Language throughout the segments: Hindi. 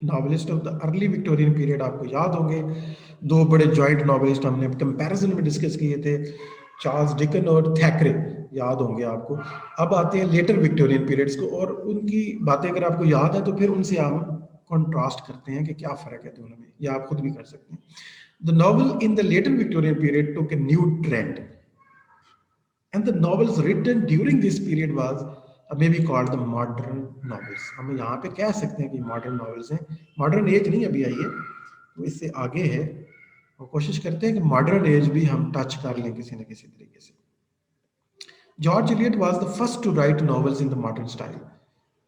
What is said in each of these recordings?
Novelist of the early Victorian period आपको याद होंगे, दो बड़े जॉइंट नॉवेलिस्ट हमने कंपैरिजन में डिस्कस किए थे, चार्ल्स डिकन और थैकरे, याद होंगे आपको। अब आते हैं लेटर विक्टोरियन पीरियड्स को, और उनकी बातें अगर आपको याद है तो फिर उनसे हम कॉन्ट्रास्ट करते हैं कि क्या फ़र्क है दोनों में, या आप खुद भी कर सकते हैं। The novel in the later Victorian period took a new trend, and the novels written during this period was may be called the modern novels। हम यहाँ पे कह सकते हैं कि मॉडर्न नॉवेल्स हैं, मॉडर्न एज नहीं अभी आई है, वो इससे आगे है, और कोशिश करते हैं कि मॉडर्न एज भी हम टच कर लें किसी न किसी तरीके से। George Eliot was the first to write novels in the modern style.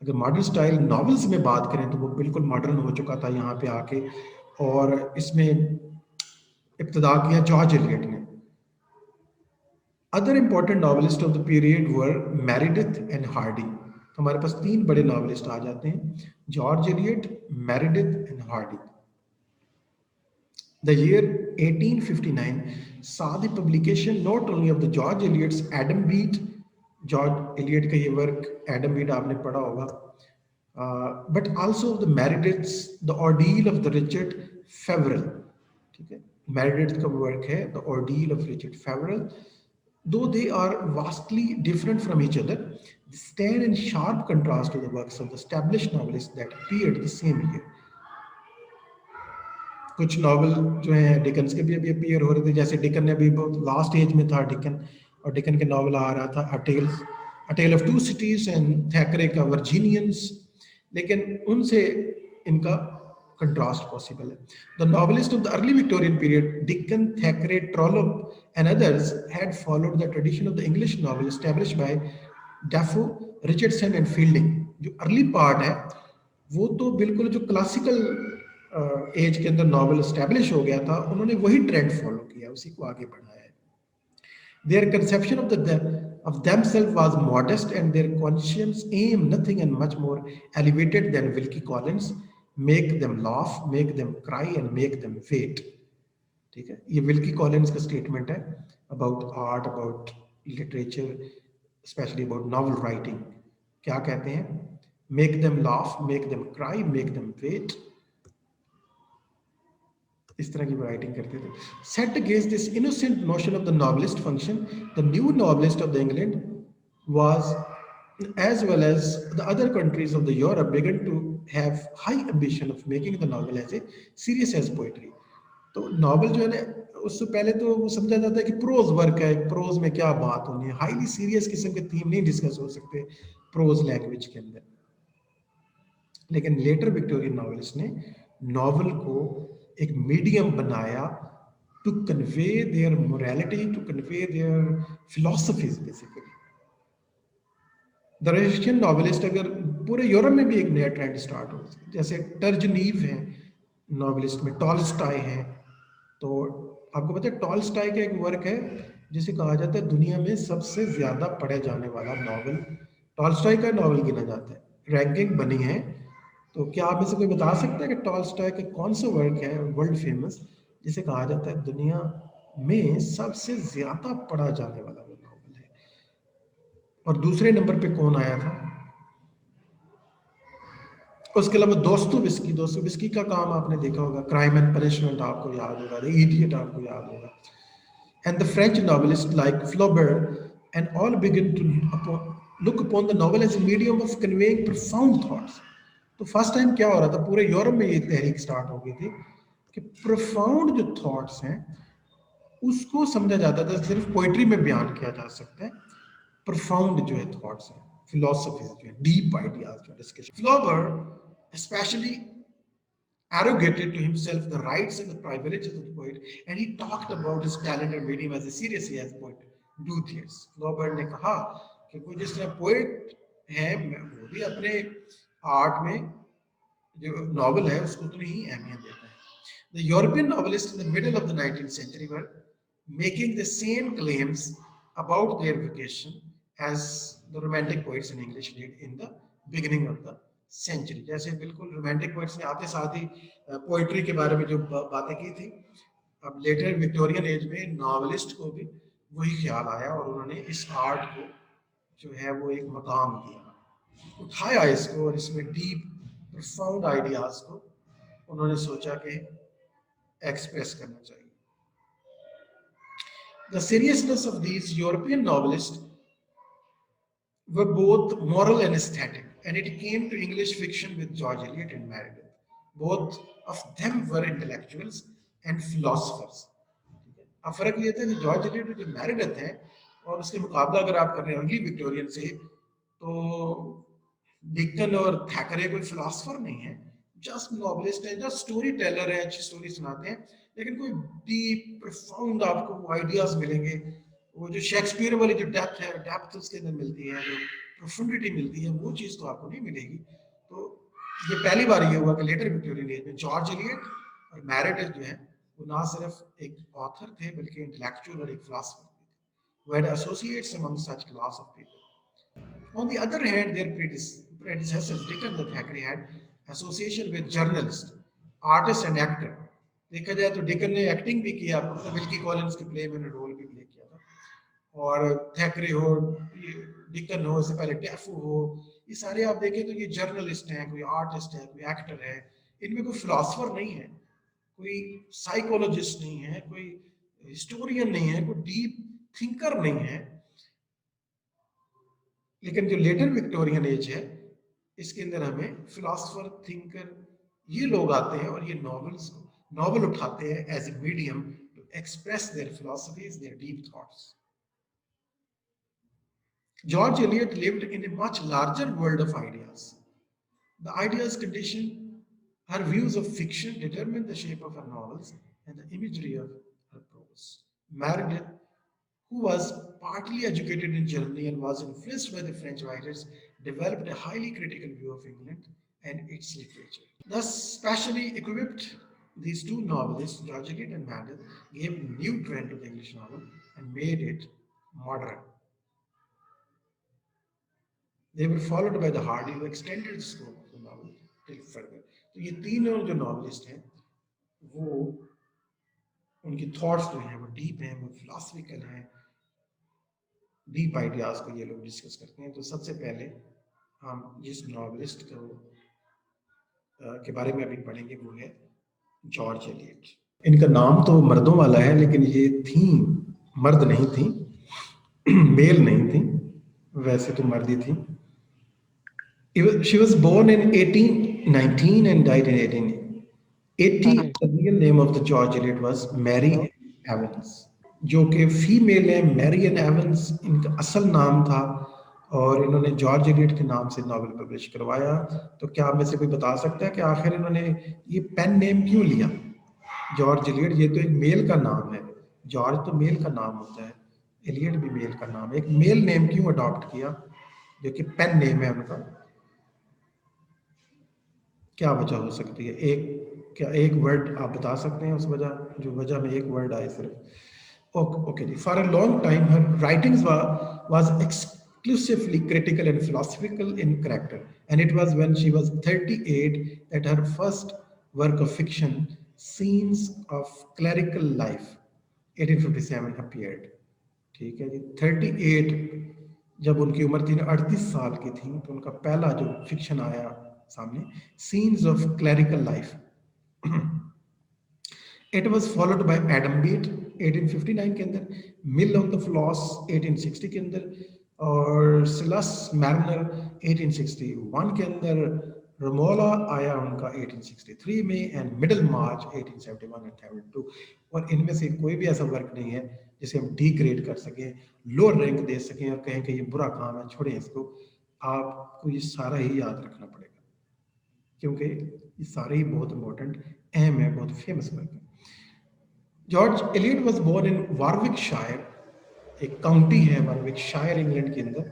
अगर मॉडर्न स्टाइल नॉवेल्स में बात करें तो वो बिल्कुल मॉडर्न हो चुका था यहाँ पे आके, और इसमें इब्तदा किया जॉर्ज एलियट ने। Other important novelist of the period were Meredith and Hardy. तो हमारे पास तीन बड़े नॉवलिस्ट आ जाते हैं, George Eliot, Meredith and Hardy. The year 1859 saw the publication not only of the George Eliot's Adam Beat, George Eliot का ये वर्क एडम बीट आपने पढ़ा होगा, but also the Meredith's the ordeal of the Richard Feverel. ठीक है, मेरिडिथ का वर्क है the ordeal of Richard Feverel. Though they are vastly different from each other, they stand in sharp contrast to the works of the established novelists that appeared the same year. कुछ नॉवल जो हैं डिकन्स के भी अभी अपीयर हो रहे थे, जैसे डिकन ने अभी बहुत लास्ट एज में था डिकन, और डिकन के नॉवल आ रहा था a tale of two cities and Thackeray का वर्जीनियंस, लेकिन उनसे इनका कंट्रास्ट पॉसिबल है। The novelist of the early Victorian period Dickens, Thackeray, Trollope and others had followed the tradition of the English novel established by Defoe, Richardson and Fielding. जो अर्ली पार्ट है वो तो बिल्कुल जो क्लासिकल एज के अंदर नॉवल एस्टैब्लिश हो गया था, उन्होंने वही ट्रेंड फॉलो किया, उसी को आगे बढ़ाया है। Their conception of themselves was modest, and their conscience aim nothing and much more elevated than Wilkie Collins, make them laugh, make them cry and make them wait। ठीक है, ये विल्की कॉलिंस का स्टेटमेंट है about art, about literature, specially about novel writing. क्या कहते हैं? Make them laugh, make them cry, make them wait, इस तरह की राइटिंग करते थे। Set against this innocent notion of the novelist function, the new novelist of the England was as well as the other countries of the Europe began to have high ambition of making the novel as a serious as poetry। तो नॉवल जो है ना, उससे पहले तो वो समझा जाता है कि प्रोज वर्क है, प्रोज में क्या बात होनी है, हाईली सीरियस किस्म के थीम नहीं डिस्कस हो सकते प्रोज लैंग्वेज के अंदर। लेकिन लेटर विक्टोरियन नॉवेलिस्ट ने नॉवल को एक मीडियम बनाया to convey their morality, to convey their philosophies basically. The Russian novelist, अगर पूरे यूरोप में भी एक नया ट्रेंड स्टार्ट हो, जैसे टर्जनीव है नॉवेलिस्ट में, टॉलस्टॉय है। तो आपको पता है टॉलस्टॉय का एक वर्क है जिसे कहा जाता है दुनिया में सबसे ज्यादा पढ़े जाने वाला नॉवल, टॉलस्टॉय का नॉवल गिना जाता है, रैंकिंग बनी है। तो क्या आप में से कोई बता सकता है कि टॉलस्टॉय का कौन सा वर्क है वर्ल्ड फेमस जिसे कहा जाता है दुनिया में सबसे ज्यादा पढ़ा जाने वाला वो नॉवल है? और दूसरे नंबर पे कौन आया था? उसके अलावा दोस्तों विस्की का काम आपने देखा होगा, क्राइम एंड पनिशमेंट आपको याद होगा, द इडियट आपको याद होगा, and the French novelist like Flaubert and all begin to look upon the novel as a medium of conveying profound thoughts. तो फर्स्ट टाइम क्या हो रहा था, पूरे यूरोप में ये तहरीक स्टार्ट हो गई थी कि प्रोफाउंड जो थॉट्स हैं उसको समझा जाता था, सिर्फ पोइट्री में बयान किया जा सकता है। प्रोफाउंड जो है थॉट्स हैं, फिलोसफीज जो है, डीप आइडियाज जो discussion. फ्लॉबर especially arrogated to himself the rights and the privileges of the poet, and he talked about his talent and made him as seriously as poet do theirs। Flaubert ने कहा कि कोई जिस तरह पोएट है वो भी अपने आर्ट में जो नॉवल है उसको उतनी ही अहमियत देता है। The European novelists in the middle of the 19th century were making the same claims about their vocation as the romantic poets in English did in the beginning of the century। जैसे बिल्कुल रोमांटिक पोइट्स ने आते साथ ही पोइट्री के बारे में जो बातें की थी, अब लेटर विक्टोरियन एज में नॉवलिस्ट को भी वही ख्याल आया और उन्होंने इस आर्ट को जो है वो एक मकाम दिया, उठाया इसको और इसमें डीप प्रोफाउंड आइडियाज को उन्होंने सोचा कि एक्सप्रेस करना चाहिए. The seriousness of these European novelists were both moral and aesthetic, and it came to English fiction with George Eliot and Meredith. Both of them were intellectuals and philosophers. अब फर्क ये था कि जॉर्ज एलियट जो मैरिडथ है और उसके मुकाबला अगर आप कर रहे हैं अर्ली विक्टोरियन से, तो डिकन और थैकरे कोई फिलोसफर नहीं है, जस्ट नॉवलिस्ट है, जस्ट स्टोरी टेलर है, अच्छी स्टोरी सुनाते हैं, लेकिन कोई डीप प्रोफाउंड आपको आइडियाज मिलेंगे, वो जो शेक्सपियर वाली जो डेप्थ है, डेप्थ उसके अंदर मिलती है, जो प्रोफुंडिटी मिलती है, वो चीज़ तो आपको नहीं मिलेगी. तो ये पहली बार ये हुआ कि लेटर विक्टोरियन एज में जॉर्ज एलियट और मैरिडथ जो है वो ना सिर्फ एक ऑथर थे बल्कि इंटेलेक्चुअल और एक फिलोसफर थे, who had associates among such class of people. On the other hand, their predecessors, Dickens and Thackeray, had association with journalists, artists and actor. देखा जाए तो डिकन ने एक्टिंग भी किया, विल्की कॉलिंस के प्ले में रोल भी प्ले किया था, और थैकरे हो, डिकन हो, इससे पहले डेफो हो, ये सारे आप देखें तो ये जर्नलिस्ट हैं, कोई आर्टिस्ट है, कोई एक्टर है, इनमें कोई फिलोसफर नहीं है, कोई साइकोलॉजिस्ट नहीं है, कोई हिस्टोरियन नहीं है, कोई डीप थिंकर नहीं है. लेकिन जो लेटर विक्टोरियन एज है इसके अंदर हमें फिलोसफर, थिंकर, ये लोग आते हैं और ये नॉवल उठाते हैं as a medium to express their philosophies, their deep thoughts. George Eliot lived in a much larger world of ideas. The ideas condition her views of fiction, determine the shape of her novels and the imagery of her prose. Meredith, who was partly educated in Germany and was influenced by the French writers, developed a highly critical view of England and its literature. Thus, specially equipped, these two novelists, George Eliot and Meredith, gave a new trend to the English novel and made it modern. They were followed by the Hardy, who extended the scope of the novel till further. तो ये तीनों जो नॉवलिस्ट हैं वो उनकी थॉट्स जो हैं वो डीप हैं, वो फिलोसफिकल हैं, डीप आइडियाज को ये लोग डिस्कस करते हैं. तो सबसे पहले हम जिस नॉवलिस्ट को के बारे में अभी पढ़ेंगे वो है जॉर्ज एलियट. इनका नाम तो मर्दों वाला है लेकिन ये थी मर्द नहीं थी, मेल नहीं थी, वैसे तो मर्द ही थी. She was born in 1819 and died in 1880. The real name of the George Eliot was Mary Evans, जो कि फीमेल है. मैरियन एवंस इनका असल नाम था और इन्होंने जॉर्ज एलियट के नाम से नॉवेल पब्लिश करवाया. तो क्या आप में से कोई बता सकता है कि आखिर इन्होंने ये पेन नेम क्यों लिया जॉर्ज एलियट? ये तो एक मेल का नाम है, जॉर्ज तो मेल का नाम होता है, एलियट भी मेल का नाम है. एक मेल नेम क्यों अडॉप्ट किया जो कि पेन नेम है उनका? क्या वजह हो सकती है? एक वर्ड आप बता सकते हैं उस वजह, जो वजह में एक वर्ड आए सिर्फ? ओके जी. For a long time her writings was exclusively critical and philosophical in character, and it was when she was 38 that her first work of fiction, Scenes of Clerical Life, 1857 appeared. ठीक है जी. 38 जब उनकी उम्र थी, 38 साल की थी, तो उनका पहला जो फिक्शन आया सामने, scenes of clerical life. It was followed by Adam Bede 1859 के अंदर, मिल ऑन द फ्लॉस 1860 के अंदर, और सिलस मैरनर 1861 के अंदर, रोमोला आया उनका 1863 में, एंड मिडल मार्च 1871 एंड 72. और इनमें से कोई भी ऐसा वर्क नहीं है जिसे हम डी ग्रेड कर सकें, लोअर रैंक दे सकें और कहें कि ये बुरा काम है, छोड़ें इसको. आपको ये सारा ही याद रखना पड़ेगा क्योंकि ये सारे ही बहुत इंपॉर्टेंट, अहम है, बहुत फेमस वर्क है. George Eliot was born in Warwickshire, एक काउंटी है वारविकशायर इंग्लैंड के अंदर,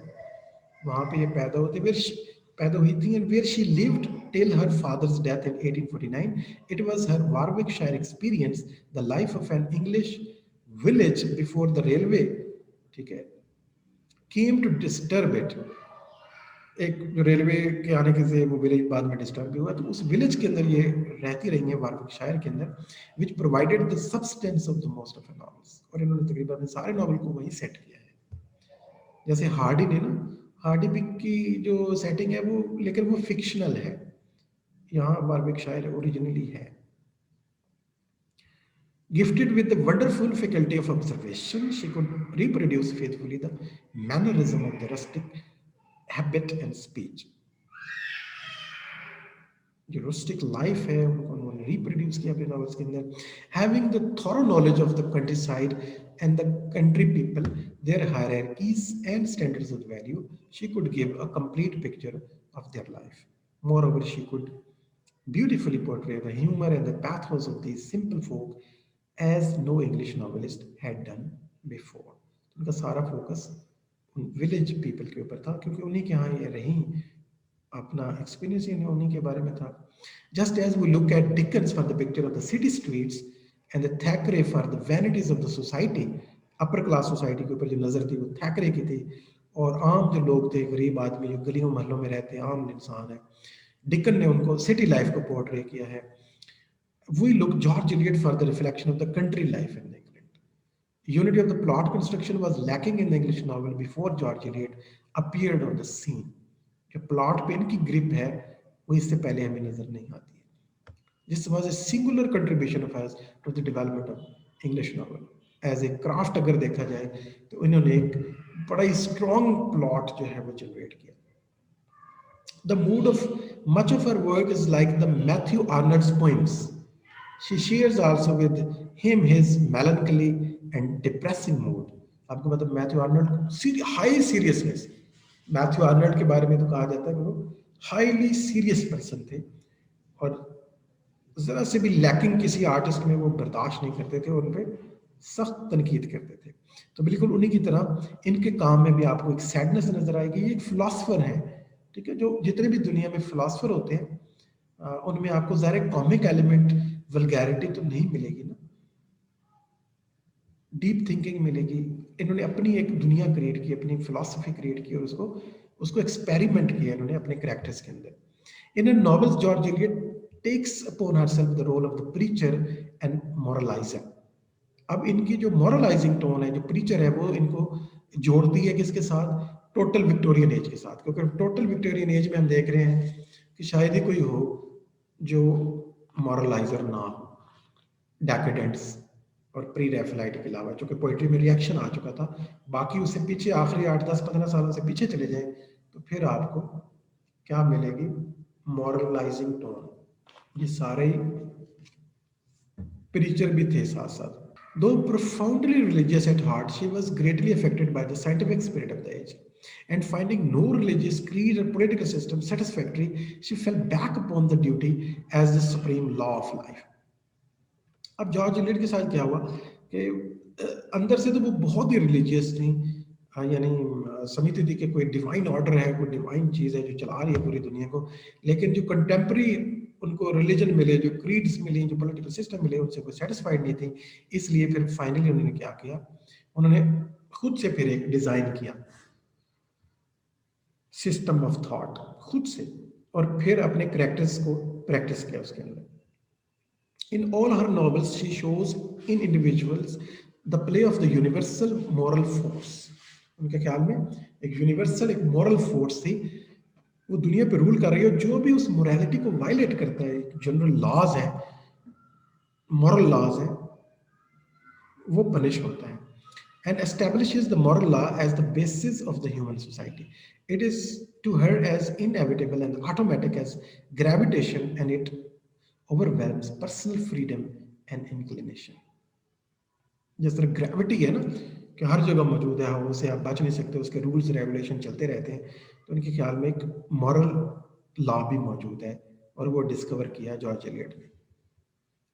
वहाँ पे ये पैदा हुई थी. And where she lived till her father's death in 1849. It was her Warwickshire experience the life of an English village before the railway, ठीक है, केम टू डिस्टर्ब इट. एक जो रेलवे के आने के से वो विलेज बाद में डिस्टर्ब भी हुआ, तो उस विलेज के अंदर ये रहती रही है वारविकशायर के अंदर, which provided the substance of the most of the novels. और इन्होंने तकरीबन सारे नॉवेल को वहीं सेट किया है. जैसे हार्डी ने ना, हार्डी पिक की जो सेटिंग है वो, लेकिन वो फिक्शनल है, यहाँ वार्विक शायर ओरिजिनली है। Gifted with the wonderful faculty of observation, she could reproduce faithfully the mannerism of the rustic habit and speech. जो rustic life है उनको उन्होंने reproduce किया अपने novels के अंदर. Having the thorough knowledge of the countryside and the country people, their hierarchies and standards of value, she could give a complete picture of their life. Moreover, she could beautifully portray the humor and the pathos of these simple folk as no English novelist had done before. उनका सारा फोकस विलेज पीपल के ऊपर था क्योंकि उन्हीं के यहाँ ये रही, अपना एक्सपीरियंस ही उन्हीं के बारे में था. Just as we look at Dickens for the picture of the city streets and the Thackeray for the vanities of the society, upper class society के ऊपर जो नज़र थी वो थैकरे की थी, और आम जो लोग थे, गरीब आदमी जो गलियों महलों में रहते हैं, आम इंसान है, डिकन ने उनको सिटी लाइफ को पोर्ट्रे किया है. We look George Eliot for the reflection of the country life in England. Unity of the plot construction was lacking in the English novel before George Eliot appeared on the scene. जो प्लॉट पे इनकी ग्रिप है वो इससे पहले हमें नजर नहीं आती है. This was a singular contribution of us to the development of English novel. As a craft अगर देखा जाए तो इन्होंने एक बड़ा ही strong plot जो है वो generate किया. The mood of much of her work is like the Matthew Arnold's poems. She shares also with him his melancholy and depressing mood. आपको मतलब Matthew Arnold high seriousness, Matthew Arnold के बारे में तो कहा जाता है कि वो हाईली सीरियस पर्सन थे और जरा से भी लैकिंग किसी आर्टिस्ट में वो बर्दाश्त नहीं करते थे और उन पर सख्त तनकीद करते थे. तो बिल्कुल उन्हीं की तरह इनके काम में भी आपको एक सैडनेस नजर आएगी. ये एक फिलासफर है, ठीक है, जो जितने भी दुनिया में फिलासफर होते हैं उनमें आपको ज़ाहिर कॉमिक एलिमेंट, वल्गैरिटी तो नहीं मिलेगी ना, डीप थिंकिंग मिलेगी. इन्होंने अपनी एक दुनिया क्रिएट की, अपनी फिलॉसफी क्रिएट की और उसको एक्सपेरिमेंट किया इन्होंने अपने कैरेक्टर्स के अंदर. In novels George Eliot takes upon herself the role of the preacher and moralizer. अब इनकी जो मॉरलाइजिंग टोन है, जो प्रीचर है, वो इनको जोड़ती है किसके साथ? टोटल विक्टोरियन एज के साथ. क्योंकि टोटल विक्टोरियन एज में हम देख रहे हैं कि शायद ही कोई हो जो मॉरलाइजर ना हो. डेकेडेंट्स और प्री रैफलाइट के अलावा, जो कि पोइट्री में रिएक्शन आ चुका था, बाकी उससे पीछे आखिरी 8-10-15 सालों से पीछे चले जाएं तो फिर आपको क्या मिलेगी? मॉरलाइजिंग टोन. ये सारे प्रीचर भी थे साथ साथ. Though profoundly religious at heart, she was greatly affected by the scientific spirit of the age. And finding no religious creed or political system satisfactory, she fell back upon the duty as the supreme law of life. अब जॉर्ज एलियट के साथ क्या हुआ कि अंदर से तो वो बहुत ही रिलीजियस थी, यानी समझती थी कि कोई डिवाइन ऑर्डर है, कोई डिवाइन चीज़ है जो चला रही है पूरी दुनिया को. लेकिन जो कंटेम्प्रेरी उनको रिलीजन मिले, जो क्रीड्स मिले, जो पॉलिटिकल सिस्टम मिले, उनसे कोई सेटिस्फाइड नहीं थी. इसलिए फिर फाइनली उन्होंने क्या किया? उन्होंने खुद से फिर एक डिजाइन किया सिस्टम ऑफ थॉट खुद से, और फिर अपने कैरेक्टर्स को प्रैक्टिस किया उसके अंदर. In all her novels, she shows in individuals the play of the universal moral force. उनके ख्याल में एक यूनिवर्सल, एक मॉरल फोर्स थी, वो दुनिया पे रूल कर रही है. जो भी उस मोरालिटी को वायलेट करता है, जनरल लॉज है, मॉरल लॉज है, वो पनिश होता है. And establishes the moral law as the basis of the human society. It is to her as inevitable and automatic as gravitation, and it overwhelms personal freedom and inclination. जिस तरह ग्रेविटी है ना कि हर जगह मौजूद है, उसे आप बच नहीं सकते, उसके रूल्स रेगुलेशन चलते रहते हैं, तो उनके ख्याल में एक मॉरल लॉ भी मौजूद है और वो डिस्कवर किया जॉर्ज एलियट ने.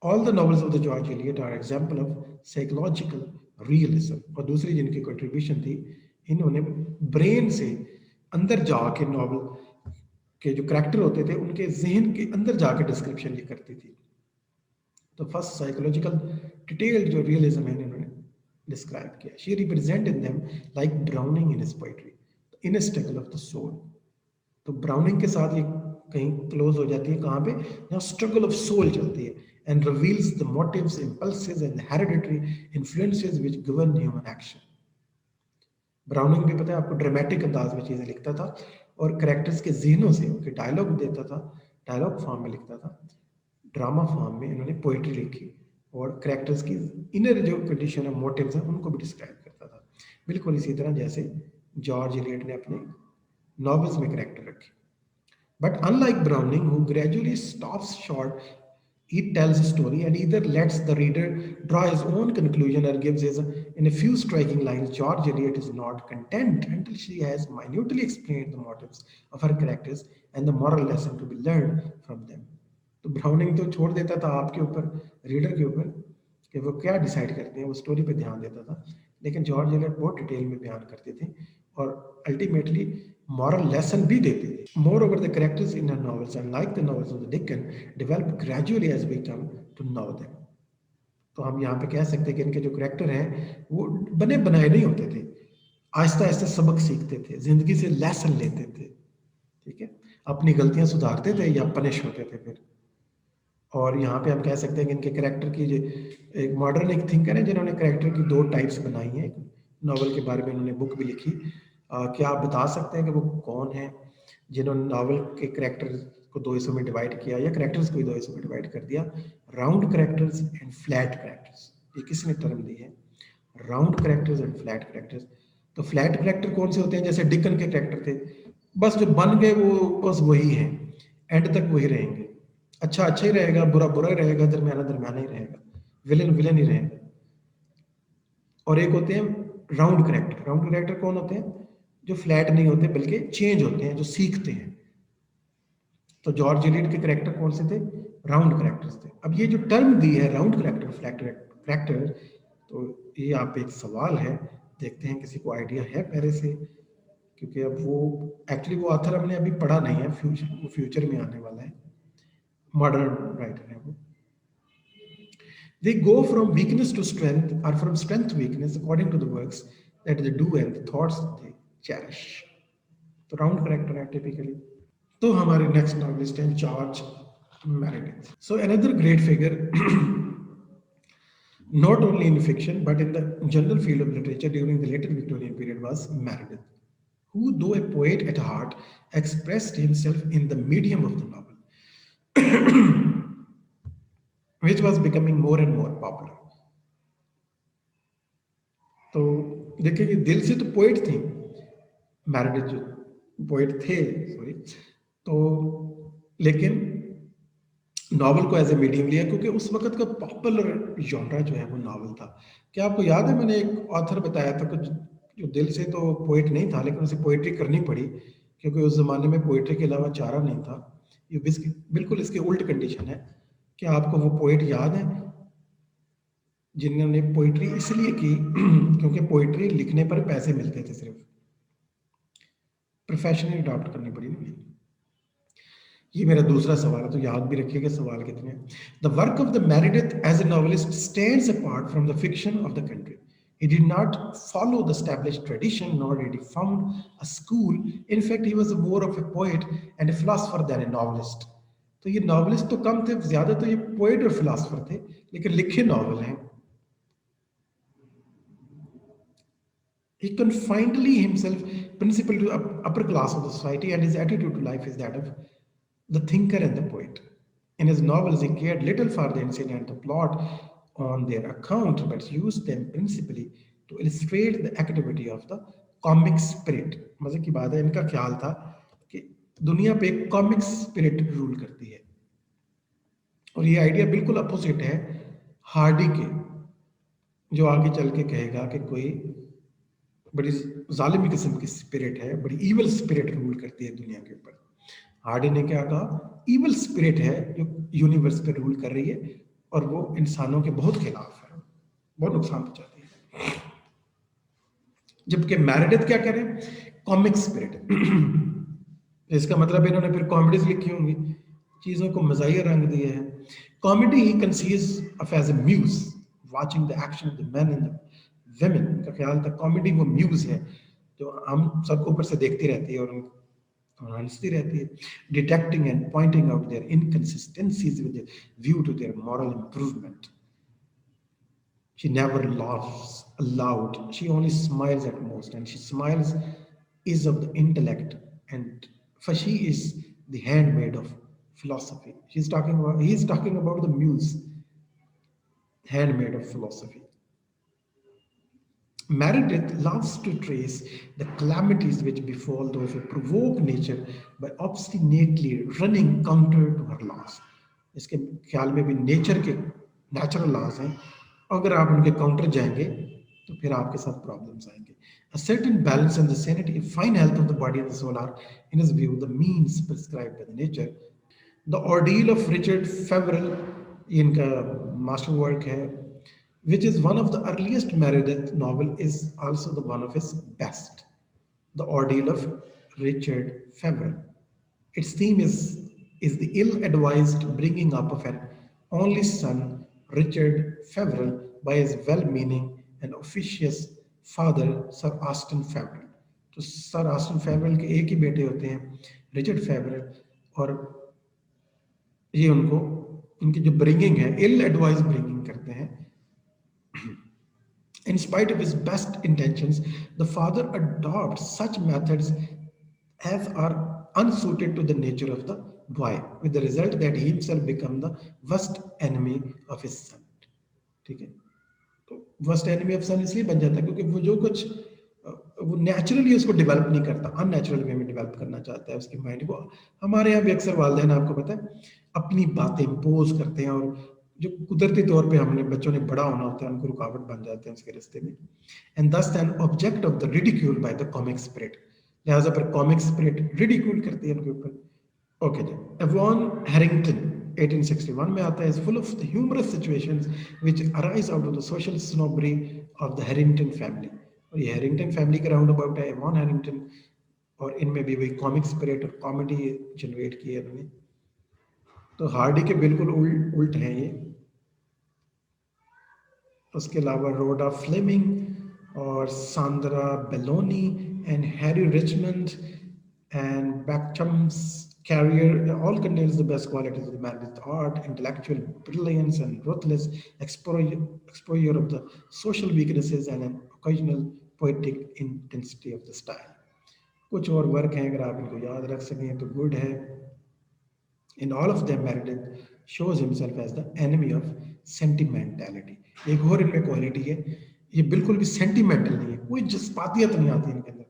All the novels of the George Eliot are example of psychological realism. और दूसरी जिनकी कंट्रीब्यूशन थी, इन्होंने ब्रेन से अंदर जाके नॉवल के जो करैक्टर होते थे उनके जहन के अंदर जाके डिस्क्रिप्शन ये करती थी. तो फर्स्ट साइकोलॉजिकल डिटेल्ड जो रियलिज्म है इन्होंने डिस्क्राइब किया. She represent in them like Browning in his poetry the inner struggle of the soul. तो ब्राउनिंग के साथ ये कहीं क्लोज हो जाती है, कहाँ पे? जहाँ स्ट्रगल ऑफ सोल चलती है, and reveals the motives, impulses and hereditary influences which govern human action. Browning भी पता है आपको ड्रामेटिक अंदाज में चीजें लिखता था और कैरेक्टर्स के ज़हनों से उनके डायलॉग देता था डायलॉग फॉर्म में लिखता था, ड्रामा फॉर्म में इन्होंने पोइट्री लिखी और करेक्टर्स की इनर जो कंडीशन है, मोटिव्स हैं, उनको भी डिस्क्राइब करता था, बिल्कुल इसी तरह जैसे जॉर्ज एलियट ने अपने नॉवेल्स में करेक्टर रखे. But unlike Browning, who gradually stops short, he tells a story and either lets the reader draw his own conclusion or gives his in a few striking lines. George Eliot is not content until she has minutely explained the motives of her characters and the moral lesson to be learned from them. तो ब्राउनिंग तो छोड़ देता था आपके ऊपर, रीडर के ऊपर, कि वो क्या डिसाइड करते हैं, वो स्टोरी पे ध्यान देता था. लेकिन जॉर्ज एलियट बहुत डिटेल में बयान करते थे और अल्टीमेटली moral lesson भी देते थे. Moreover, the characters in her novels, unlike the novels of the Dickens, develop gradually as we come to know them. तो हम यहाँ पे कह सकते हैं कि इनके जो करेक्टर हैं वो बने बनाए नहीं होते थे, आहिस्ता आहिस्ता सबक सीखते थे, जिंदगी से लेसन लेते थे, ठीक है, अपनी गलतियां सुधारते थे या पनिश होते थे फिर. और यहाँ पे हम कह सकते हैं कि इनके करेक्टर की जो एक मॉडर्न एक थिंकर है जिन्होंने करेक्टर की दो टाइप्स बनाई हैं. नॉवल के बारे में उन्होंने बुक भी लिखी. क्या आप बता सकते हैं कि वो कौन है जिन्होंने नॉवल के करेक्टर को दो हिस्सों में डिवाइड किया या करेक्टर्स को भी दो हिस्सों में डिवाइड कर दिया? Round characters and flat characters, ये किसने टर्म दी है? Round characters and flat characters. तो फ्लैट करेक्टर कौन से होते हैं? जैसे डिकन के करेक्टर थे, बस जो बन गए वो बस वही है, एंड तक वही रहेंगे. अच्छा अच्छा ही रहेगा, बुरा बुरा ही रहेगा, दरमियाना दरमियाना ही रहेगा, विलन विलन ही रहेगा. और एक होते हैं राउंड करेक्टर. राउंड करेक्टर कौन होते हैं? जो फ्लैट नहीं होते बल्कि चेंज होते हैं, जो सीखते हैं. तो जॉर्ज एलियट के करेक्टर कौन से थे? राउंड करेक्टर्स थे. अब ये जो टर्म दी है राउंड करेक्टर, फ्लैट करेक्टर, तो ये आप एक सवाल है, देखते हैं किसी को आइडिया है पहले से, क्योंकि अब वो एक्चुअली वो ऑथर हमने अभी पढ़ा नहीं है, फ्यूचर में आने वाला है, मॉडर्न राइटर है वो. They go from weakness to strength or from strength to weakness according to the works that they do and the thoughts they cherish. तो राउंड करेक्टर है टिपिकली. तो हमारे नेक्स्ट नॉवेलिस्ट हैं George Meredith. So another great figure not only in fiction but in the general field of literature during the later Victorian period was Meredith, who, though a poet at heart, expressed himself in the medium of the novel, which was becoming more and more popular. तो देखिए कि दिल से तो पोइट थी मैरिडिथ, जो पोइट थे सॉरी, तो लेकिन नॉवल को एज ए मीडियम लिया क्योंकि उस वक्त का पॉपुलर जॉनरा जो है वो नॉवल था. क्या आपको याद है मैंने एक ऑथर बताया था कि जो दिल से तो पोइट नहीं था लेकिन उसे पोइट्री करनी पड़ी क्योंकि उस जमाने में पोइट्री के अलावा चारा नहीं था. ये बिल्कुल इसके उल्ट कंडीशन है. क्या आपको वो पोइट याद है जिन्होंने पोइट्री इसलिए की क्योंकि पोइट्री लिखने पर पैसे मिलते थे, सिर्फ प्रोफेशनली अडॉप्ट करनी पड़ी नहीं. ये मेरा दूसरा सवाल है, तो याद भी रखिएगा सवाल कितने हैं. The work of the Meredith as a novelist stands apart from the fiction of the country. He did not follow the established tradition, nor did he found a school. In fact, he was more of a poet and a philosopher than a novelist. तो ये नॉवलिस्ट तो कम थे, ज्यादा तो ये पोएट और फिलोसोफर थे, लेकिन लिखे नॉवल हैं. He confined himself principally to upper class of the society, and his attitude to life is that of the thinker and the poet. In his novels, he cared little for the incident and the plot on their account, but used them principally to illustrate the activity of the comic spirit. मजे की बात है, इनका ख्याल था कि दुनिया पे कॉमिक स्पिरिट रूल करती है, और ये आइडिया बिल्कुल अपोजिट है हार्डी के, जो आगे चल के कहेगा कि कोई बड़ी जालिमी किस्म की स्पिरिट है, बड़ी ईवल स्पिरिट रूल करती है दुनिया के ऊपर. हार्डी ने क्या कहा? ईवल स्पिरिट है जो यूनिवर्स पे रूल कर रही है और वो इंसानों के बहुत खिलाफ है, बहुत नुकसान पहुंचाती है. जबकि मेरेडिथ क्या करें? Comic spirit. इसका मतलब इन्होंने फिर कॉमेडीज लिखी होंगी, चीजों को मजाहिया रंग दिए हैं. Comedy he conceives of as a muse watching the action of the men and the women. का ख्याल था कॉमेडी वो म्यूज है जो हम सबको ऊपर से देखती रहती है और हंसती रहती है. Detecting and pointing out their inconsistencies with view to their moral improvement. She never laughs aloud. She only smiles at most, and she smiles is of the intellect, and for she is the handmaid of philosophy. He is talking about the muse, handmade of philosophy. Meredith loves to trace the calamities which befall those who provoke nature by obstinately running counter to her laws. इसके ख्याल में भी नेचर के नेचुरल लॉज हैं, अगर आप उनके काउंटर जाएंगे तो फिर आपके साथ प्रॉब्लम्स आएंगे. A certain balance and the sanity, fine health of the body and the soul are, in his view, the means prescribed by the nature. The Ordeal of Richard Feverel, इनका मास्टर वर्क है, which is one of the earliest Meredith novel, is also the one of his best. The Ordeal of Richard Feverel. Its theme is the ill-advised bringing up of an only son, Richard Feverel, by his well-meaning and officious father, Sir Austin Feverel. तो सर ऑस्टिन फेवरल के एक ही बेटे होते हैं, रिचर्ड फेवरल, और ये उनको इनकी जो ब्रिंगिंग है, इल एडवाइज ब्रिंगिंग करते हैं. In spite of his best intentions, the father adopts such methods as are unsuited to the nature of the boy, with the result that he himself becomes the worst enemy of his son. ठीक है, तो वर्स्ट एनिमी ऑफ सन इसलिए बन जाता है क्योंकि वो जो कुछ वो नेचुरली उसको डेवलप नहीं करता, अननेचुरल वे में डेवलप करना चाहता है उसकी माइंड को. हमारे यहाँ भी अक्सर वालिदैन, आपको पता है, अपनी बातें इम्पोज करते हैं और जो कुदरती तौर पे हमने बच्चों ने बड़ा होना होता है उनको रुकावट बन जाते हैं उसके रास्ते में. एंड दस an object of the ridicule by the comic spirit, लिहाजा पर कॉमिक स्पिरिट रिडिक्यूल करती है उनके ऊपर. ओके जी. एवॉन हैरिंगटन 1861 में आता है, is full of the humorous situations which arise out of the social snobbery of the Harrington family. और ये हैरिंगटन फैमिली का राउंड अबाउट है, एवॉन हैरिंगटन, और इनमें भी वही कॉमिक स्पिरिट और कॉमेडी जनरेट की है उन्होंने. तो हार्डी के बिल्कुल उल्ट हैं ये. उसके अलावा रोडा फ्लेमिंग और Sandra Belloni and Harry Richmond and Beauchamp's Carrier all contains the best qualities of the man with art, intellectual brilliance, and ruthless exposure of the social weaknesses and an occasional poetic intensity of the style. कुछ और वर्क हैं अगर आप इनको याद रख सकें तो गुड है. In all of them, Meredith shows himself as the enemy of sentimentality. एक और इनमें क्वालिटी है, ये बिल्कुल भी सेंटिमेंटल नहीं है, कोई जज्बातियत नहीं आती इनके अंदर.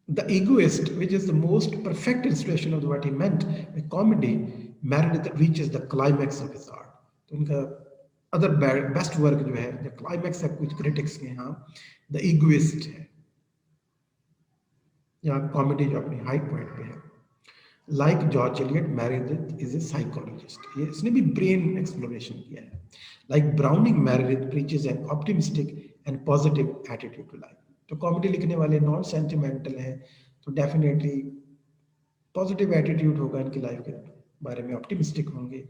The egoist, which is the most perfect illustration of what he meant by comedy, Meredith reaches the climax of his art. तो इनका अदर बेस्ट वर्क जो है, the climax है कुछ क्रिटिक्स के यहाँ, the egoist है, यहाँ कॉमेडी जो अपनी हाई पॉइंट पे है. Like George Eliot, Meredith is a psychologist. ये इसने भी ब्रेन एक्सप्लोरेशन किया है. Like Browning, Meredith preaches an optimistic and positive attitude to life. तो कॉमेडी लिखने वाले नॉन सेंटिमेंटल हैं, तो डेफिनेटली पॉजिटिव एटीट्यूड होगा इनकी लाइफ के बारे में, ऑप्टिमिस्टिक होंगे.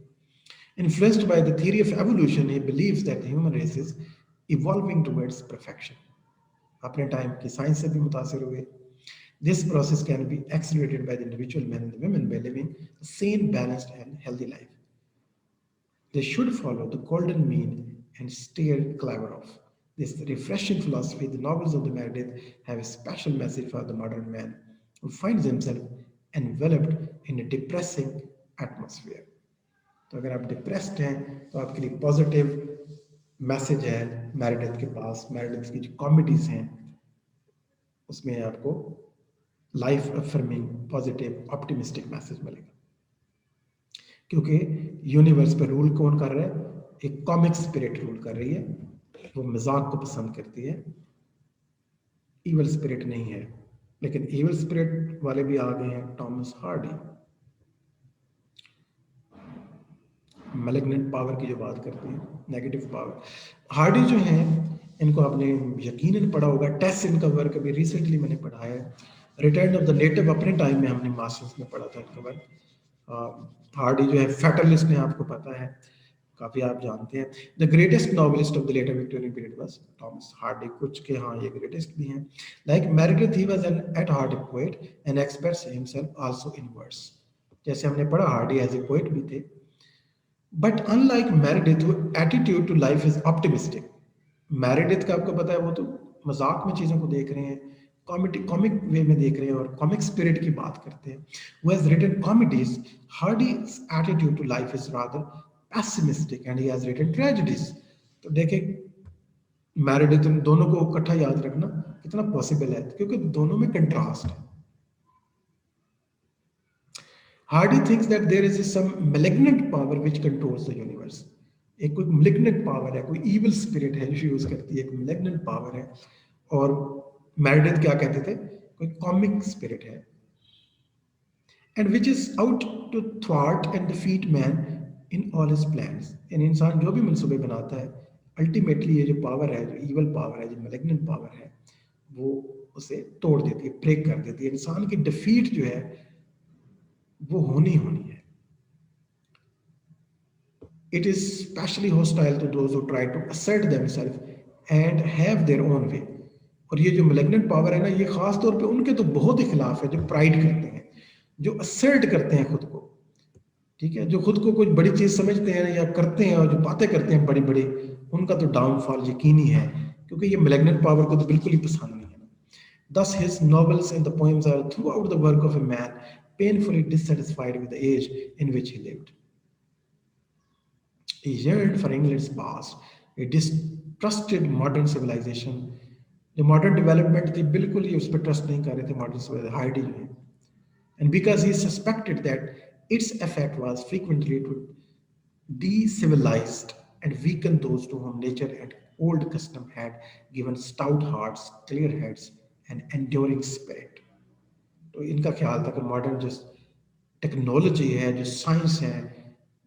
Influenced by the theory of evolution, he believes that the human race is evolving towards perfection. अपने टाइम की साइंस से भी मुतासिर हुए. This process can be accelerated by the individual man and the women by living a sane, balanced and healthy life. They should follow the golden mean and steer clear of. This refreshing philosophy, the novels of the Meredith have a special message for the modern man who finds himself enveloped in a depressing atmosphere. तो अगर आप डिप्रेस्ड हैं तो आपके लिए पॉजिटिव मैसेज है मेरेडिथ के पास. मेरेडिथ की जो कॉमेडीज हैं उसमें आपको life affirming, positive, optimistic message मिलेगा. क्योंकि यूनिवर्स पर रूल कौन कर रहा है? एक कॉमिक स्पिरिट रूल कर रही है, वो मजाक को पसंद करती है. ईवल स्पिरिट नहीं है, लेकिन ईवल स्पिरिट वाले भी आ गए हैं. टॉमस हार्डी मैलिग्नेंट पावर की जो बात करते हैं, नेगेटिव पावर. हार्डी जो हैं इनको आपने यकीनन पढ़ा होगा. टेस इनका वर्क अभी रिसेंटली मैंने पढ़ा है. रिटर्न ऑफ द नेटिव अपने टाइम में हमने मास्टर्स में पढ़ा था इनका वर्क. हार्डी जो है फैटलिस्ट ने, आपको पता है, काफी आप जानते हैं. The greatest novelist of the later Victorian period was Thomas Hardy. कुछ के हाँ ये ग्रेटेस्ट भी हैं. Like Meredith, he was an at heart a poet and express himself also in words. जैसे हमने पढ़ा, हार्डी एज ए पोएट भी थे. But unlike Meredith, attitude to life is optimistic. Meredith का आपको पता है वो तो मजाक में चीजों को देख रहे हैं, कॉमिक वे में देख रहे हैं और कॉमिक स्पिरिट की बात करते हैं. Who has written comedies, Hardy's attitude to life is rather pessimistic and he has written tragedies. तो देखें मैरिड इन दोनों को इकट्ठा याद रखना कितना पॉसिबल है क्योंकि दोनों में कंट्रास्ट है. Hardy thinks that there is some malignant power which controls the universe. एक कोई malignant power है, कोई evil spirit है जो यूज करती है, एक malignant power है. और मैरिडेथ क्या कहते थे, कोई कॉमिक स्पिरिट है. And which is out to thwart and defeat man in all his plans. यानी इंसान जो भी मनसूबे बनाता है अल्टीमेटली ये जो पावर है, जो इवल पावर है, जो मैलिग्नेंट पावर है, वो उसे तोड़ देती है, ब्रेक कर देती है. इंसान की डिफीट जो है वो होनी है. It is especially hostile to those who try to assert themselves and have their own way. और ये जो मैलिग्नेंट पावर है ना, ये खास तौर पे उनके तो बहुत ही खिलाफ है जो प्राइड करते हैं, जो असर्ट करते हैं खुद को. ठीक है, जो खुद को कुछ बड़ी चीज समझते हैं या करते हैं और जो बातें करते हैं बड़ी बड़ी, उनका तो डाउनफॉल यकीनी है क्योंकि ये मैलिग्नेंट पावर को तो बिल्कुल ही पसंद नहीं है. Thus his novels and the poems are throughout the work of a man painfully dissatisfied with the age in which he lived. He yearned for England's past. He distrusted modern civilization. जो मॉडर्न डेवलपमेंट थी बिल्कुल ही उस पर ट्रस्ट नहीं कर रहे थे मॉडर्न सिविलाइजेशन, हार्डी जो है. And because he suspected that its effect was frequently to decivilize and weaken those to whom nature and old custom had given stout hearts, clear heads, and enduring spirit. तो इनका ख्याल था कि मॉडर्न जो टेक्नोलॉजी है, जो साइंस है,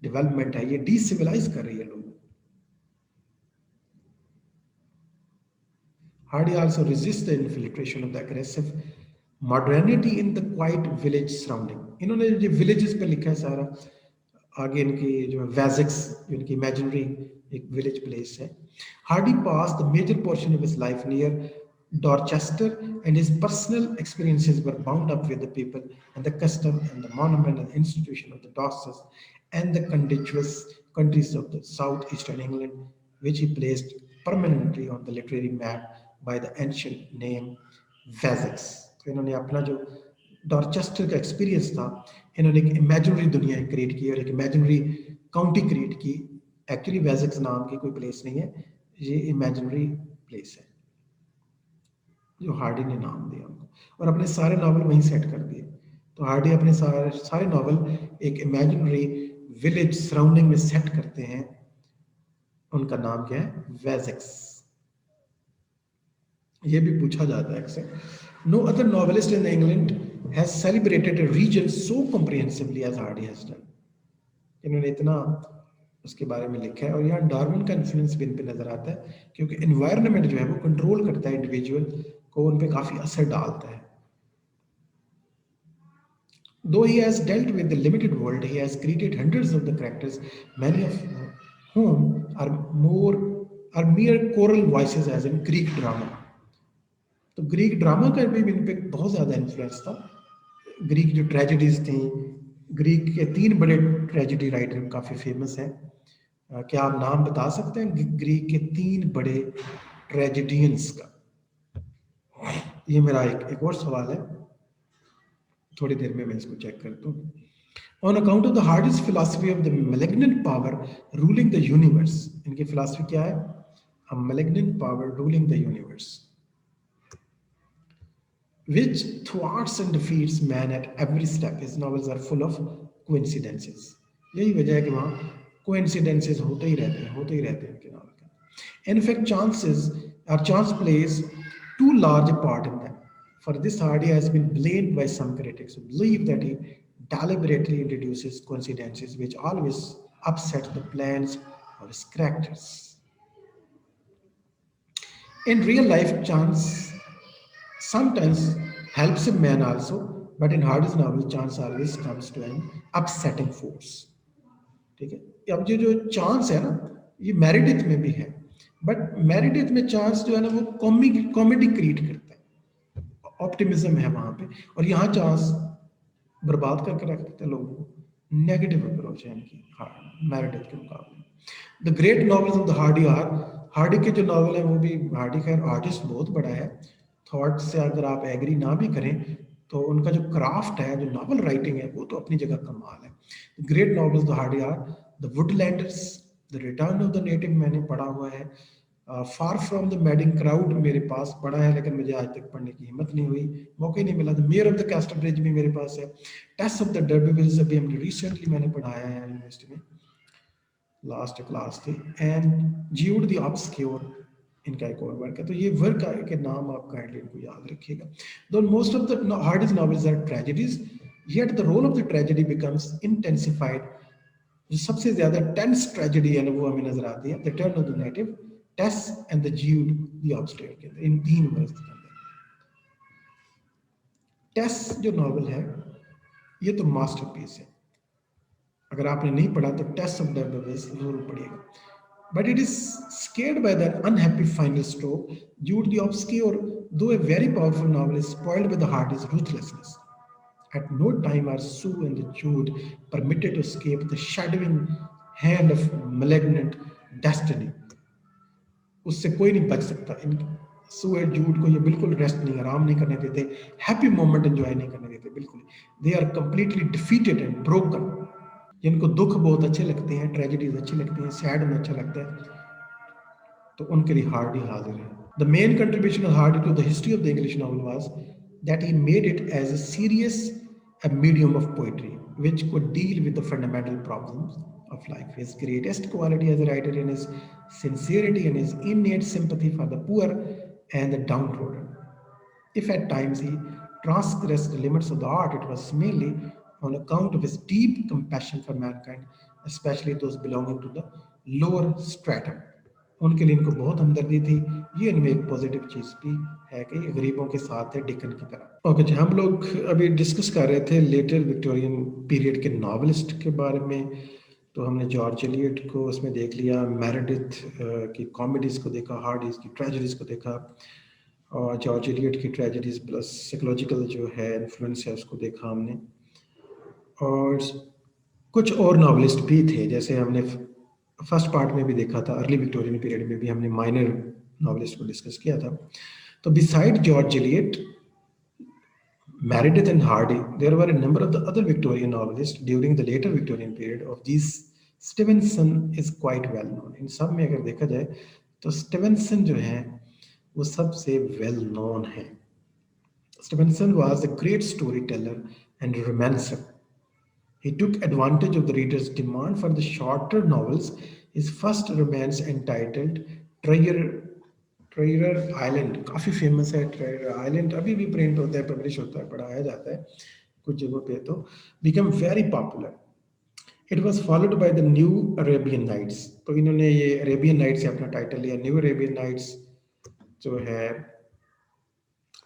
डेवलपमेंट है, ये डिसिविलाइज कर रही है लोगों. Hardy also resists the infiltration of the aggressive modernity in the quiet village surrounding. इन्होंने जो villages पे लिखा है सारा, आगे इनकी जो Wessex, जो इनकी imaginary एक village place है. Hardy passed the major portion of his life near Dorchester, and his personal experiences were bound up with the people and the custom and the monument and the institution of the Dorset and the contiguous countries of the southeastern England, which he placed permanently on the literary map by the ancient name Wessex. तो इन्होंने अपना जो डॉर्चेस्टर का एक्सपीरियंस था, इन्होंने एक इमेजिनरी दुनिया क्रिएट की और एक इमेजिनरी काउंटी क्रिएट की. एक्चुअली वेसेक्स नाम की कोई प्लेस नहीं है, ये इमेजिनरी प्लेस है जो हार्डी ने नाम दिया उनको, और अपने सारे नावल वहीं सेट कर दिए. तो हार्डी अपने सारे नावल एक इमेजिनरी विलेज सराउंडिंग में सेट करते हैं. उनका नाम क्या है? वेसेक्स. ये भी पूछा जाता है अक्सर. No other novelist in England has celebrated a region so comprehensively as Hardy has done. इन्होंने इतना उसके बारे में लिखा है, और यहाँ डार्विन का इन्फ्लुएंस भी इन पे नजर आता है क्योंकि एनवायरनमेंट जो है वो कंट्रोल करता है इंडिविजुअल को, उन पे काफी असर डालता है. Though he has dealt with the limited world, he has created hundreds of the characters, many of whom are mere choral voices as in Greek drama. तो ग्रीक ड्रामा का भी इन पे बहुत ज्यादा इन्फ्लुएंस था. ग्रीक जो ट्रेजेडीज थी, ग्रीक के 3 बड़े ट्रेजेडी राइटर काफी फेमस हैं. क्या आप नाम बता सकते हैं ग्रीक के 3 बड़े ट्रेजेडियंस का? ये मेरा एक और सवाल है, थोड़ी देर में मैं इसको चेक करता हूँ. On account of the Hardy's philosophy of the malignant power ruling the universe. इनकी philosophy क्या है? A malignant power ruling the universe, which thwarts and defeats man at every step. His novels are full of coincidences. यही वजह है कि वहाँ coincidences होते ही रहते हैं इनके नावल का. In fact, chance plays too large a part in them. For this, Hardy has been blamed by some critics who believe that he deliberately introduces coincidences which always upset the plans of his characters. In real life, chance sometimes helps a man also, but in Hardy's novel, chance always comes to an upsetting force. ठीक है, अब ये जो चांस है ना, ये मेरिडिथ में भी है, बट मेरिडिथ में चांस जो है ना वो कॉमेडी क्रिएट करता है, ऑप्टिमिज्म है वहां पे, और यहाँ चांस बर्बाद करके रख देते हैं लोगों को. नेगेटिव अप्रोच है इनकी मेरिडिथ के मुकाबले. The great novels of the Hardy के जो नॉवल है वो भी, हार्डी खैर आर्टिस्ट बहुत बड़ा है, थॉट से अगर आप एग्री ना भी करें तो उनका जो क्राफ्ट है, जो नॉवल राइटिंग है, वो तो अपनी जगह कमाल है। ग्रेट नॉवेल्स द हार्ड यार, the Woodlanders, the return of the native मैंने पढ़ा हुआ है। Far from the madding crowd मेरे पास पढ़ा है, लेकिन मुझे आज तक पढ़ने की हिम्मत नहीं हुई, मौका ही नहीं मिला। The mayor of the castor bridge भी मेरे पास है। टेस्ट ऑफ द डर्बीविल्स अभी हमने रिसेंटली मैंने पढ़ाया है यूनिवर्सिटी में, लास्ट क्लास थी। एंड ज्यूड द ऑब्सक्योर इनका एक और वर्क है। तो ये वर्क के नाम आप काइंडली इनको याद रखिएगा। Though most of the hardest novels are tragedies, yet the role of the tragedy becomes intensified. जो सबसे ज्यादा टेंस ट्रेजेडी है ना वो हमें नजर आती है the turn of the native, Tess and the Jude the obscure के अंदर, इन तीन वर्ड्स के अंदर। टेस जो नॉवल है ये तो मास्टरपीस है, अगर आपने नहीं पढ़ा तो टेस्ट ऑफ डर्बीविल्स जरूर पढ़िएगा। But it is scared by the unhappy final stroke. Jude the Obscure, though a very powerful novel, is spoiled by the Hardy's ruthlessness. At no time are Sue and Jude permitted to escape the shadowing hand of malignant destiny. उससे कोई नहीं बच सकता। इन सू एंड जूड को ये बिल्कुल रेस्ट नहीं, आराम नहीं करने देते, हैप्पी मोमेंट एंजॉय नहीं करने देते बिल्कुल। They are completely defeated and broken. जिनको दुख बहुत अच्छे लगते हैं, ट्रेजेडीज अच्छी लगती हैं, सैड में अच्छा लगता है, तो उनके लिए हार्डी हाजिर है। The main contribution of Hardy to the history of the English novel was that he made it as a serious a medium of poetry which could deal with the fundamental problems of life. His greatest quality as a writer in his sincerity and his innate sympathy for the poor and the downtrodden. If at times he transgressed the limits of the art, it was mainly on account of his deep compassion for mankind, especially those belonging to the lower stratum. उनके लिए इनको बहुत हमदर्दी थी। ये इनमें एक पॉजिटिव चीज़ भी है कि गरीबों के साथ है, डिकन की तरह। ओके जी, हम लोग अभी डिस्कस कर रहे थे लेटर विक्टोरियन पीरियड के नॉवलिस्ट के बारे में। तो हमने जॉर्ज एलियट को उसमें देख लिया, मेरेडिथ की कॉमेडीज़ को देखा, हार्डीज़ की ट्रेजेडीज़ को देखा, और जॉर्ज एलियट की ट्रेजेडीज़ प्लस साइकोलॉजिकल जो है इन्फ्लुएंस है उसको देखा हमने। और कुछ और नॉवलिस्ट भी थे, जैसे हमने फर्स्ट पार्ट में भी देखा था, अर्ली विक्टोरियन पीरियड में भी हमने माइनर नॉवलिस्ट को डिस्कस किया था। तो beside George Eliot, Meredith and Hardy, there were a number of the other Victorian novelists during the later Victorian period. Of these, Stevenson is quite well known. इन सब में अगर देखा जाए तो स्टीवेंसन जो है वो सबसे well known है। Stevenson was a great storyteller and romancer. He took advantage of the reader's demand for the shorter novels. His first romance entitled Treasure Island काफ़ी फेमस है। ट्रेयर आइलैंड अभी भी प्रिंट होता है, पब्लिश होता है, पढ़ाया जाता है कुछ जगहों पे, तो become very popular. It was followed by the new Arabian nights. तो इन्होंने ये अरेबियन नाइट्स से अपना टाइटल लिया। न्यू अरेबियन नाइट्स जो है,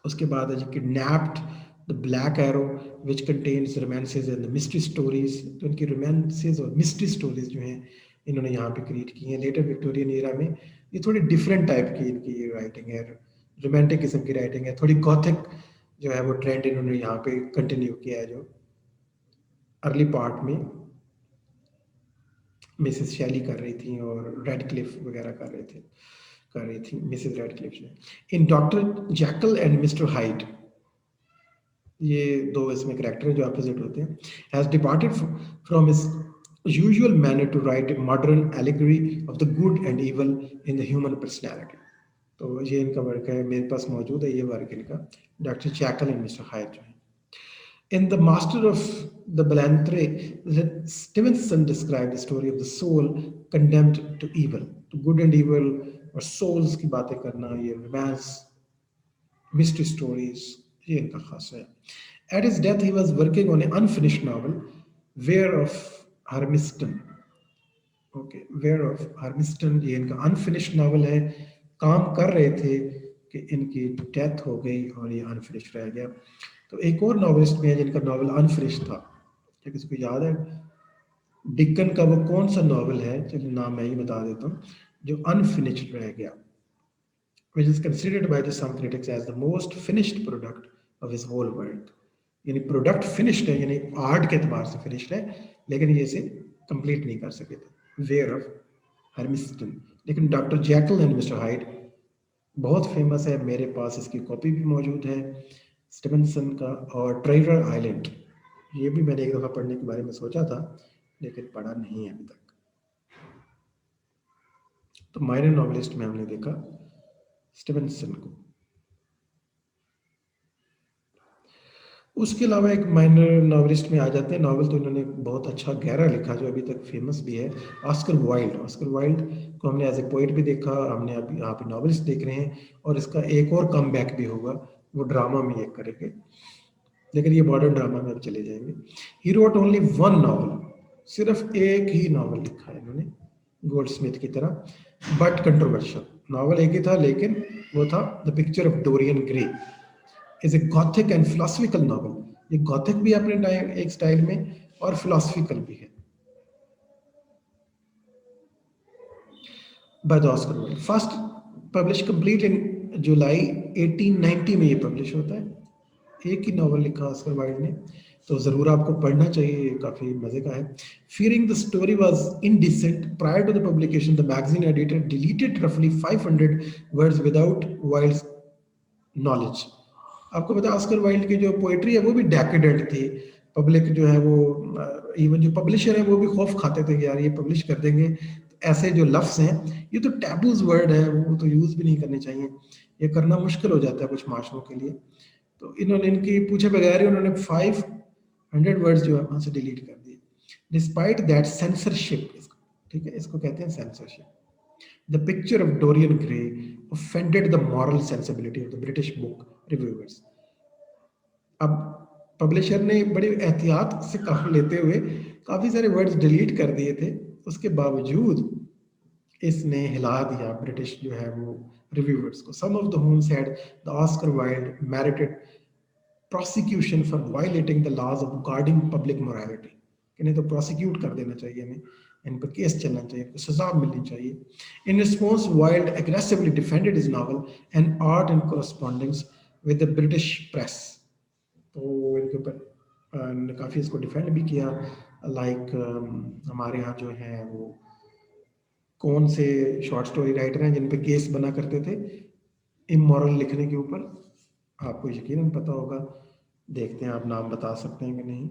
उसके बाद है kidnapped, the black arrow which contains romances and the mystery stories. तो इनकी रोमांसेस और मिस्ट्री स्टोरीज जो हैं इन्होंने यहाँ पे क्रिएट की हैं। लेटर विक्टोरियन एरा में ये थोड़ी डिफरेंट टाइप की इनकी राइटिंग है, रोमांटिक किस्म की राइटिंग है, थोड़ी गॉथिक जो है वो ट्रेंड इन्होंने यहाँ पे कंटिन्यू किया है। जो अर्ली पार्ट में मिसेस शैली कर रही थी और रेडक्लिफ वगैरह कर रही थी मिसेस रेडक्लिफ जो। In Doctor Jekyll and Mister Hyde, ये दो इसमें कैरेक्टर जो अपोजिट होते हैं, has departed from his usual manner to write a modern allegory of the good and evil in the human personality. तो ये इनका वर्क है, मेरे पास मौजूद है ये वर्क इनका, डॉक्टर चैकल एंड मिस्टर हाइड जो है। In The Master of the Ballantrae, Stevenson described the story of the soul condemned to evil. तो good and evil और souls की बातें करना, ये romance, mystery stories, ये इनका खास है। At his death, he was working on an unfinished novel, Ware of Hermiston. Okay, Weir of Hermiston, ये इनका अनफिनिश्ड नावल है। काम कर रहे थे कि इनकी डेथ हो गई और ये अनफिनिश्ड रह गया। तो एक और नॉवलिस्ट में है जिनका नावल अनफिनिश्ड था, क्या किसी को याद है? डिकन का वो कौन सा नावल है, चलिए नाम मैं ही बता देता हूँ, जो अनफिनिश्ड रह गया, which is considered by some critics as the most finished product of his whole work. यानी प्रोडक्ट फिनिश्ड है, यानी आर्ट के एतबार से फिनिश्ड है, लेकिन ये इसे कंप्लीट नहीं कर सके थे, वेयर ऑफ हर्मिस्टन। लेकिन Doctor Jekyll and Mister Hyde बहुत फेमस है, मेरे पास इसकी कॉपी भी मौजूद है स्टीवेंसन का। और ट्रेजर आइलैंड, ये भी मैंने एक दफ़ा पढ़ने के बारे में सोचा था, लेकिन पढ़ा नहीं है अभी तक। तो माइनर नॉवलिस्ट में हमने देखा स्टीवेंसन को। उसके अलावा एक माइनर नॉवलिस्ट में आ जाते हैं। नॉवल तो इन्होंने बहुत अच्छा गहरा लिखा, जो अभी तक फेमस भी है, ऑस्कर वाइल्ड। ऑस्कर वाइल्ड को हमने एज ए पोइट भी देखा, हमने अभी यहाँ पे नॉवलिस्ट देख रहे हैं, और इसका एक और कम बैक भी होगा, वो ड्रामा में एक करेंगे, लेकिन ये मॉडर्न ड्रामा में अब चले जाएंगे। He wrote only one novel, सिर्फ एक ही नॉवल लिखा है इन्होंने, गोल्ड स्मिथ की तरह, बट कंट्रोवर्शियल। नॉवल एक ही था, लेकिन वो था the picture of Dorian Gray, is a Gothic and philosophical novel. ये गॉथिक भी है अपने टाइम एक स्टाइल में, और फिलोसफिकल भी है। By the Oscar Wilde, first publish complete in July 1890 में ये पब्लिश होता है। एक ही नॉवल लिखा ऑस्कर वाइल्ड ने, तो ज़रूर आपको पढ़ना चाहिए, काफ़ी मज़े का है। Fearing the story was indecent prior to the publication, the magazine editor deleted रफली 500 वर्ड्स विदाउट वाइल्ड्स नॉलेज। आपको पता है ऑस्कर वाइल्ड की जो पोएट्री है वो भी डेकेडेंट थी। पब्लिक जो है वो, इवन जो पब्लिशर है वो भी खौफ खाते थे कि यार ये पब्लिश कर देंगे, ऐसे जो लफ्ज़ हैं ये तो टैबूज वर्ड है, वो तो यूज़ भी नहीं करने चाहिए, ये करना मुश्किल हो जाता है कुछ माशरों के लिए। तो इन्होंने इनकी पूछे बगैर ही उन्होंने 500 वर्ड्स जो है वहाँ से डिलीट कर दिए। डिस्पाइट दैट सेंसरशिप, इसको, ठीक है, इसको कहते हैं censorship. The picture of Dorian Gray offended the moral sensibility of the British book reviewers. अब पब्लिशर ने बड़ी एहतियात से काम लेते हुए काफी सारे वर्ड्स डिलीट कर दिए थे, उसके बावजूद इसने हिला दिया ब्रिटिश जो है वो रिव्यूअर्स को। Some of the whom said the Oscar Wilde merited prosecution for violating the laws of guarding public morality, इन्हें तो प्रोसिक्यूट कर देना चाहिए, इन्हें इन पर केस चलना चाहिए, इनको सजा मिलनी चाहिए। In response wild aggressively defended his novel and art in correspondence with the British press. तो इनके ऊपर काफ़ी इसको डिफेंड भी किया। लाइक हमारे यहाँ जो है वो कौन से शॉर्ट स्टोरी राइटर हैं जिन पे केस बना करते थे इमोरल लिखने के ऊपर, आपको यकीनन पता होगा, देखते हैं आप नाम बता सकते हैं कि नहीं।